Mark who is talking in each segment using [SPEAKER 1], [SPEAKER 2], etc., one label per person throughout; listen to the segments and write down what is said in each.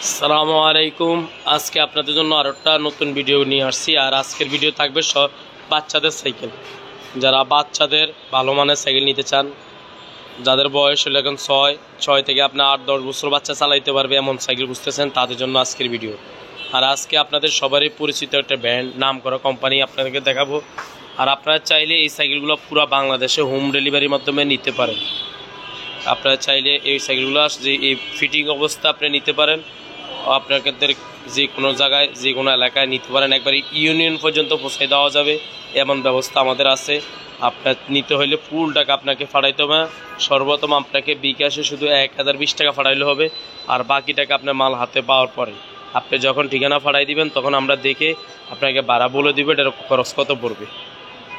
[SPEAKER 1] আসসালামু আলাইকুম। আজকে আপনাদের জন্য আরেকটা নতুন ভিডিও নিয়ে আসছি। আর আজকের ভিডিও থাকবে সব বাচ্চাদের সাইকেল। যারা বাচ্চাদের ভালো মানের সাইকেল নিতে চান, যাদের বয়স হলো এখন ছয় থেকে আপনি 8-10 বছর বাচ্চা চালাইতে পারবে এমন সাইকেল বুঝতেছেন, তাদের জন্য আজকের ভিডিও। আর আজকে আপনাদের সবারই পরিচিত একটা ব্র্যান্ড, নাম করা কোম্পানি আপনাদেরকে দেখাবো। আর আপনারা চাইলে এই সাইকেলগুলো পুরো বাংলাদেশে হোম ডেলিভারির মাধ্যমে নিতে পারেন। আপনারা চাইলে এই সাইকেলগুলো যে এই ফিটিং অবস্থা আপনি নিতে পারেন, আপনাদের যে কোনো জায়গায় যে কোনো এলাকায় নিতে পারেন, একবারে ইউনিয়ন পর্যন্ত পৌঁছে দেওয়া যাবে এমন ব্যবস্থা আমাদের আছে। আপনার নিতে হলে ফুল টাকা আপনাকে ফাটাইতে হবে। সর্বপ্রথম আপনাকে বিকাশে শুধু 1020 টাকা ফাটাইলে হবে, আর বাকি টাকা আপনার মাল হাতে পাওয়ার পরে আপনি যখন ঠিকানা ফাটাই দিবেন তখন আমরা দেখে আপনাকে ভাড়া বলে দিব এটার খরচ কত পড়বে।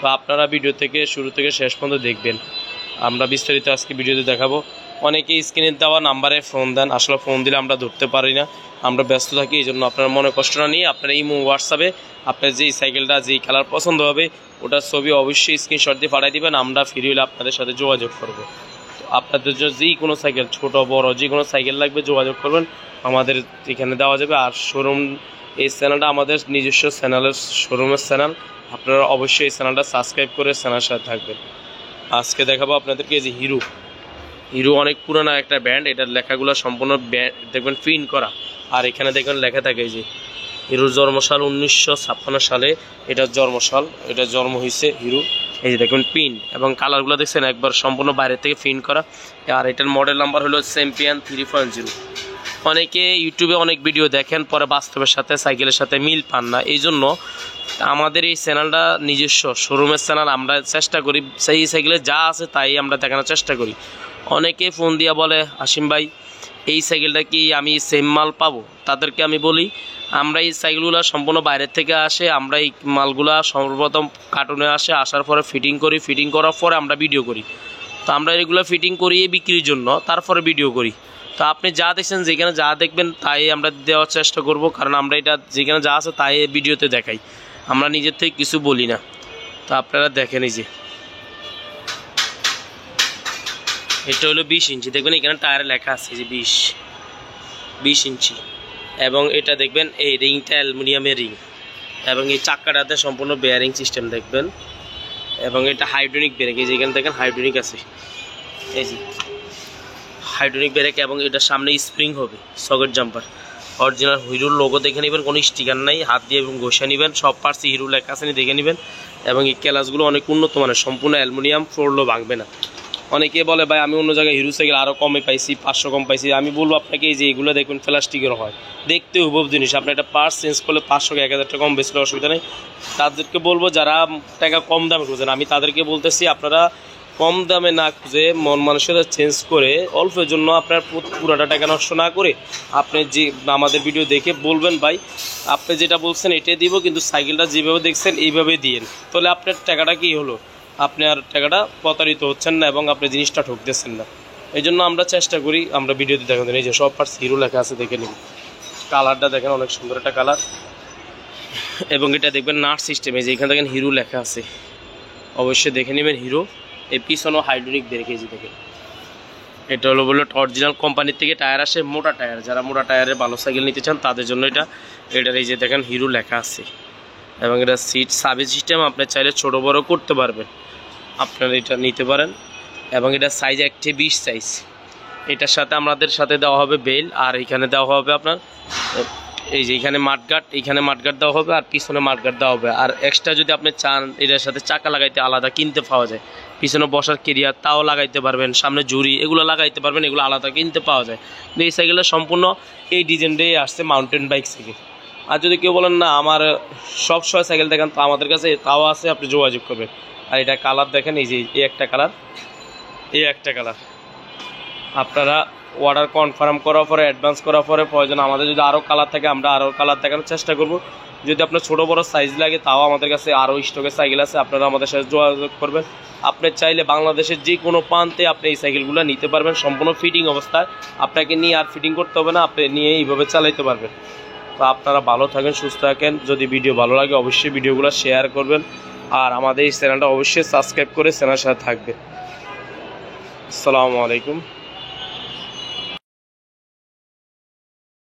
[SPEAKER 1] তো আপনারা ভিডিও থেকে শুরু থেকে শেষ পর্যন্ত দেখবেন, আমরা বিস্তারিত আজকে ভিডিওতে দেখাবো। অনেকেই স্ক্রিনে দেওয়া নাম্বারে ফোন দেন, আসলে ফোন দিলে আমরা ধরতে পারি না, আমরা ব্যস্ত থাকি। এই জন্য আপনার মনে কষ্ট না নিয়ে আপনার এই হোয়াটসঅ্যাপে আপনার যেই সাইকেলটা যেই কালার পছন্দ হবে ওটার ছবি অবশ্যই স্ক্রিনশট দিয়ে পাঠিয়ে দিবেন, আমরা ফ্রি হলে আপনাদের সাথে যোগাযোগ করব। তো আপনাদের জন্য যেই কোনো সাইকেল, ছোট বড় যে কোনো সাইকেল লাগবে যোগাযোগ করবেন, আমাদের এখানে দেওয়া যাবে। আর শোরুম, এই চ্যানেলটা আমাদের নিজস্ব চ্যানেলের শোরুমের চ্যানেল, আপনারা অবশ্যই এই চ্যানেলটা সাবস্ক্রাইব করে চ্যানেলের সাথে থাকবেন। আজকে দেখাবো আপনাদেরকে যে হিরো অনেক পুরানো একটা ব্র্যান্ড। এটার লেখাগুলো সম্পূর্ণ দেখবেন প্রিন্ট করা, আর এখানে দেখবেন লেখা থাকে যে হিরোর জন্মসাল 1956 সালে, এটার জন্মসাল, এটা জন্ম হয়েছে হিরো। এই যে দেখবেন প্রিন্ট এবং কালারগুলো দেখছেন একবার সম্পূর্ণ বাইরে থেকে প্রিন্ট করা। আর এটার মডেল নাম্বার হলো চ্যাম্পিয়ন 3.0। অনেকে ইউটিউবে অনেক ভিডিও দেখেন, পরে বাস্তবের সাথে সাইকেলের সাথে মিল পান না। এই জন্য আমাদের এই চ্যানেলটা নিজস্ব শোরুমের চ্যানেল, আমরা চেষ্টা করি সেই সাইকেলে যা আছে তাই আমরা দেখানোর চেষ্টা করি। অনেকে ফোন দিয়ে বলে, আসিম ভাই এই সাইকেলটা কি আমি সেম মাল পাবো? তাদেরকে আমি বলি, আমরা এই সাইকেলগুলো সম্পূর্ণ বাইরের থেকে আসে, আমরা এই মালগুলা সর্বপ্রথম কার্টুনে আসার পরে ফিটিং করি, ফিটিং করার পরে আমরা ভিডিও করি। তো আমরা এগুলো ফিটিং করিয়ে বিক্রির জন্য তারপরে ভিডিও করি। তো আপনি যা দেখছেন, যেখানে যা দেখবেন তাই আমরা দেওয়ার চেষ্টা করব, কারণ আমরা এটা যেখানে যা আছে তাই ভিডিওতে দেখাই, আমরা নিজের থেকে কিছু বলি না। তো আপনারা দেখেন, এই যে এটা হলো 20 ইঞ্চি, দেখবেন এখানে টায়ারে লেখা আছে যে 20 ইঞ্চি। এবং এটা দেখবেন এই রিংটা অ্যালুমিনিয়ামের রিং, এবং এই চাক্কাটাতে সম্পূর্ণ বেয়ারিং সিস্টেম দেখবেন। এবং এটা হাইড্রোলিক ব্রেক, এই যে এখানে দেখেন হাইড্রোলিক আছে, এই যে হাইড্রোলিক ব্রেক। এবং এটার সামনে স্প্রিং হবে, সকেট জাম্পার, অরিজিনাল হিরোর লোগো দেখে নেবেন, কোনো স্টিকার নাই, হাত দিয়ে এবং ঘষে নেবেন, সব পার্টস হিরো লেখা আছে দেখে নেবেন। এবং এই ক্যালাসগুলো অনেক উন্নত মানের, সম্পূর্ণ অ্যালুমিনিয়াম, ফ্লোরলো ভাঙবে না। অনেকে বলে ভাই আমি অন্য জায়গায় হিরো সাইকেল আরও কমে পাইছি, 500 কম পাইছি। আমি বলবো আপনাকে এই যে এগুলো দেখবেন প্লাস্টিকের হয়, দেখতে হুবহু জিনিস। আপনি একটা পার্টস চেঞ্জ করলে 500-1000 টাকা কম বেশি অসুবিধা নেই। তাদেরকে বলবো যারা টাকা কম দামে খুঁজেন, আমি তাদেরকে বলতেছি আপনারা কম দামে না খুঁজে মন মানুষেরা চেঞ্জ করে অল্পের জন্য আপনার পুরোটা টাকা নষ্ট না করে আপনি যে আমাদের ভিডিও দেখে বলবেন ভাই আপনি যেটা বলছেন এটাই দিব, কিন্তু সাইকেলটা যেভাবে দেখছেন এইভাবে দিয়েন, তাহলে আপনার টাকাটা কি হলো, আপনি আর টাকাটা প্রতারিত হচ্ছেন না এবং আপনি জিনিসটা ঠকতেছেন না। এই জন্য আমরা চেষ্টা করি, আমরা ভিডিওতে দেখান, এই যে সব পার্টস হিরো লেখা আছে দেখে নিন। কালারটা দেখেন অনেক সুন্দর একটা কালার। এবং এটা দেখবেন নাট সিস্টেম, এই যে এখানে দেখেন হিরো লেখা আছে, অবশ্যই দেখে নেবেন হিরো। এই পিছনেও হাইড্রোলিক ব্রেক, এই যে দেখেন এটা হলো বলে অরিজিনাল কোম্পানির থেকে টায়ার আসে, মোটা টায়ার। যারা মোটা টায়ারের ভালো সাইকেল নিতে চান তাদের জন্য এটার এই যে দেখেন হিরো লেখা আছে। এবং এটা সিট সার্ভিস সিস্টেম, আপনি চাইলে ছোটো বড়ো করতে পারবেন, আপনারা এটা নিতে পারেন। এবং এটা সাইজ 1/20 সাইজ। এটার সাথে আমাদের সাথে দেওয়া হবে বেল, আর এখানে দেওয়া হবে আপনার এই যে এখানে মাঠগার্ড দেওয়া হবে, আর পিছনে মাঠগার্ড দেওয়া হবে। আর এক্সট্রা যদি আপনি চান এটার সাথে চাকা লাগাইতে আলাদা কিনতে পাওয়া যায়, পিছনে বসার কেরিয়ার তাও লাগাইতে পারবেন, সামনে জুড়ি এগুলো লাগাইতে পারবেন, এগুলো আলাদা কিনতে পাওয়া যায়। কিন্তু এই সাইকেলটা সম্পূর্ণ এই ডিজাইনটাই আসছে মাউন্টেন বাইক সাইকেল। আর যদি কেউ বলেন না আমার সব সময় সাইকেল দেখেন, তো আমাদের কাছে তাও আছে, আপনি যোগাযোগ করবেন। আর এটা কালার দেখেন, এই যে এই একটা কালার, আপনারা অর্ডার কনফার্ম করার পরে অ্যাডভান্স করার পরে প্রয়োজন আমাদের যদি আরও কালার থাকে আমরা আরও কালার দেখানোর চেষ্টা করব। যদি আপনার ছোটো বড়ো সাইজ লাগে তাও আমাদের কাছে আরও স্টকের সাইকেল আছে, আপনারা আমাদের সাথে যোগাযোগ করবেন। আপনি চাইলে বাংলাদেশের যে কোনো প্রান্তে আপনি এই সাইকেলগুলো নিতে পারবেন সম্পূর্ণ ফিটিং অবস্থায়, আপনাকে নিয়ে আর ফিটিং করতে হবে না, আপনি নিয়ে এইভাবে চালাইতে পারবেন। তো আপনারা ভালো থাকেন, সুস্থ থাকেন। যদি ভিডিও ভালো লাগে অবশ্যই ভিডিওগুলো শেয়ার করবেন, আর আমাদের এই চ্যানেলটা অবশ্যই সাবস্ক্রাইব করে চ্যানেলের সাথে থাকবেন। আসসালামু আলাইকুম।